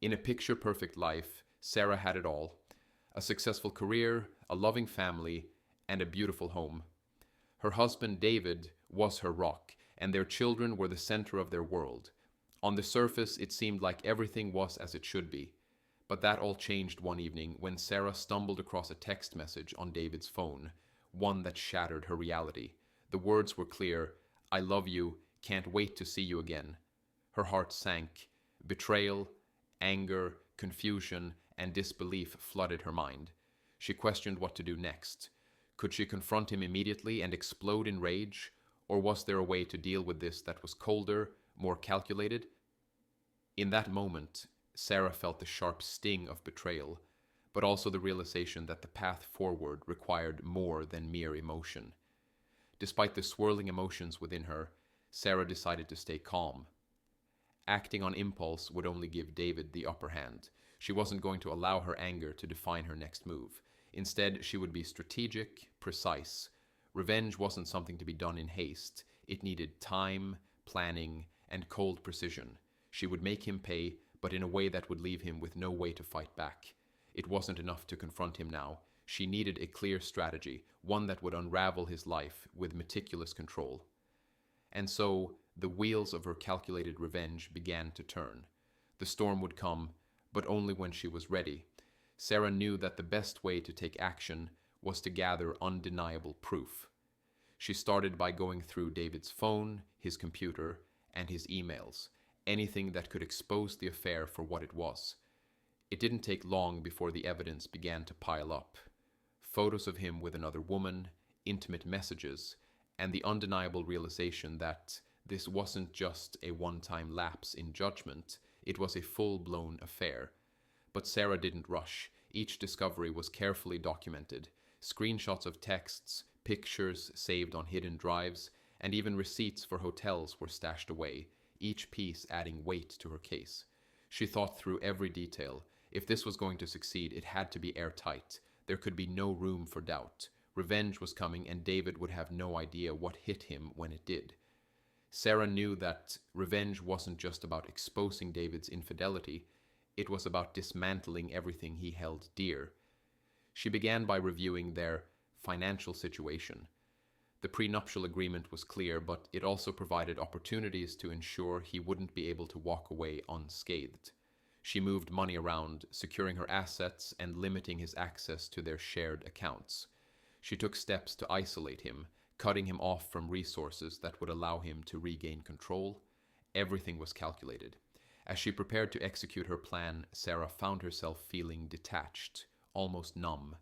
In a picture-perfect life, Sarah had it all: a successful career, a loving family, and a beautiful home. Her husband David was her rock, and their children were the center of their world. On the surface, it seemed like everything was as it should be. But that all changed one evening when Sarah stumbled across a text message on David's phone, one that shattered her reality. The words were clear: "I love you, can't wait to see you again." Her heart sank. Betrayal, anger, confusion, and disbelief flooded her mind. She questioned what to do next. Could she confront him immediately and explode in rage? Or was there a way to deal with this that was colder, more calculated? In that moment, Sarah felt the sharp sting of betrayal, but also the realization that the path forward required more than mere emotion. Despite the swirling emotions within her, Sarah decided to stay calm. Acting on impulse would only give David the upper hand. She wasn't going to allow her anger to define her next move. Instead, she would be strategic, precise. Revenge wasn't something to be done in haste. It needed time, planning, and cold precision. She would make him pay, but in a way that would leave him with no way to fight back. It wasn't enough to confront him now. She needed a clear strategy, one that would unravel his life with meticulous control. And so, the wheels of her calculated revenge began to turn. The storm would come, but only when she was ready. Sarah knew that the best way to take action was to gather undeniable proof. She started by going through David's phone, his computer, and his emails, anything that could expose the affair for what it was. It didn't take long before the evidence began to pile up. Photos of him with another woman, intimate messages, and the undeniable realization that this wasn't just a one-time lapse in judgment, it was a full-blown affair. But Sarah didn't rush. Each discovery was carefully documented. Screenshots of texts, pictures saved on hidden drives, and even receipts for hotels were stashed away, each piece adding weight to her case. She thought through every detail. If this was going to succeed, it had to be airtight. There could be no room for doubt. Revenge was coming, and David would have no idea what hit him when it did. Sarah knew that revenge wasn't just about exposing David's infidelity, it was about dismantling everything he held dear. She began by reviewing their financial situation. The prenuptial agreement was clear, but it also provided opportunities to ensure he wouldn't be able to walk away unscathed. She moved money around, securing her assets and limiting his access to their shared accounts. She took steps to isolate him, cutting him off from resources that would allow him to regain control. Everything was calculated. As she prepared to execute her plan, Sarah found herself feeling detached, almost numb.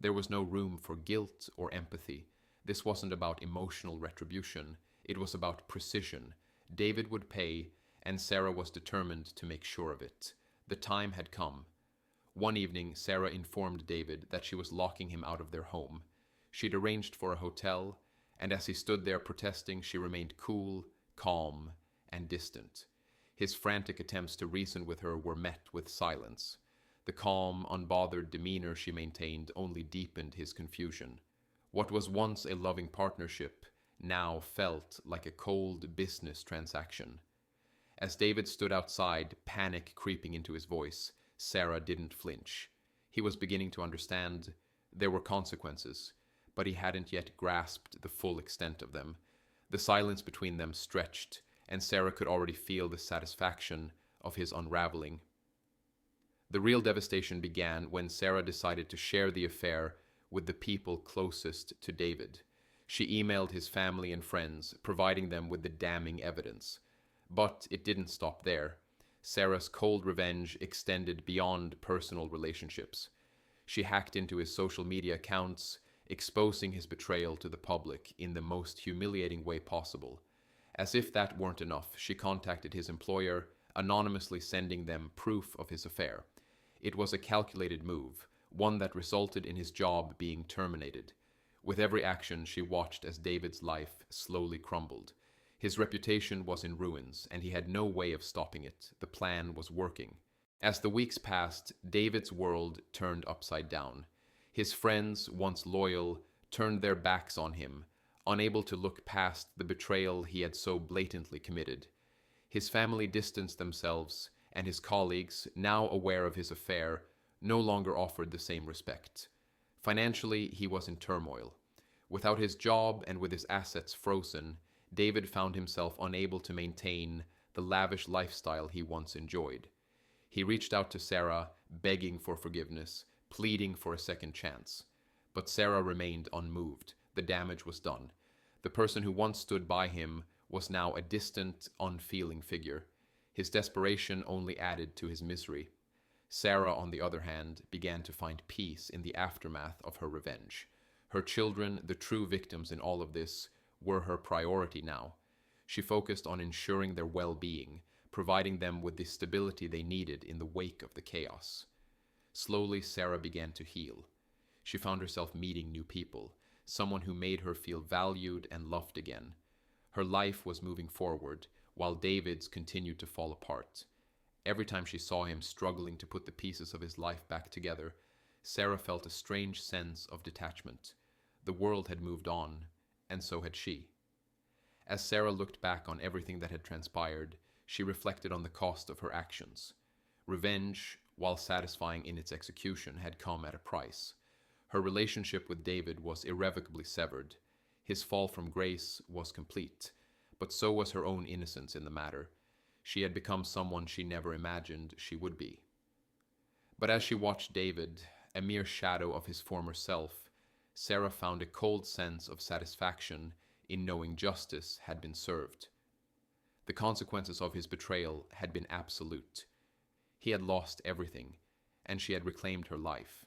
There was no room for guilt or empathy. This wasn't about emotional retribution, it was about precision. David would pay, and Sarah was determined to make sure of it. The time had come. One evening, Sarah informed David that she was locking him out of their home. She'd arranged for a hotel, and as he stood there protesting, she remained cool, calm, and distant. His frantic attempts to reason with her were met with silence. The calm, unbothered demeanor she maintained only deepened his confusion. What was once a loving partnership now felt like a cold business transaction. As David stood outside, panic creeping into his voice, Sarah didn't flinch. He was beginning to understand. There were consequences, but he hadn't yet grasped the full extent of them. The silence between them stretched, and Sarah could already feel the satisfaction of his unraveling. The real devastation began when Sarah decided to share the affair with the people closest to David. She emailed his family and friends, providing them with the damning evidence. But it didn't stop there. Sarah's cold revenge extended beyond personal relationships. She hacked into his social media accounts, exposing his betrayal to the public in the most humiliating way possible. As if that weren't enough, she contacted his employer, anonymously sending them proof of his affair. It was a calculated move, one that resulted in his job being terminated. With every action, she watched as David's life slowly crumbled. His reputation was in ruins, and he had no way of stopping it. The plan was working. As the weeks passed, David's world turned upside down. His friends, once loyal, turned their backs on him, unable to look past the betrayal he had so blatantly committed. His family distanced themselves, and his colleagues, now aware of his affair, no longer offered the same respect. Financially, he was in turmoil. Without his job and with his assets frozen, David found himself unable to maintain the lavish lifestyle he once enjoyed. He reached out to Sarah, begging for forgiveness, pleading for a second chance. But Sarah remained unmoved. The damage was done. The person who once stood by him was now a distant, unfeeling figure. His desperation only added to his misery. Sarah, on the other hand, began to find peace in the aftermath of her revenge. Her children, the true victims in all of this, were her priority now. She focused on ensuring their well-being, providing them with the stability they needed in the wake of the chaos. Slowly, Sarah began to heal. She found herself meeting new people, someone who made her feel valued and loved again. Her life was moving forward, while David's continued to fall apart. Every time she saw him struggling to put the pieces of his life back together, Sarah felt a strange sense of detachment. The world had moved on, and so had she. As Sarah looked back on everything that had transpired, she reflected on the cost of her actions. Revenge, while satisfying in its execution, had come at a price. Her relationship with David was irrevocably severed. His fall from grace was complete, but so was her own innocence in the matter. She had become someone she never imagined she would be. But as she watched David, a mere shadow of his former self, Sarah found a cold sense of satisfaction in knowing justice had been served. The consequences of his betrayal had been absolute. He had lost everything, and she had reclaimed her life.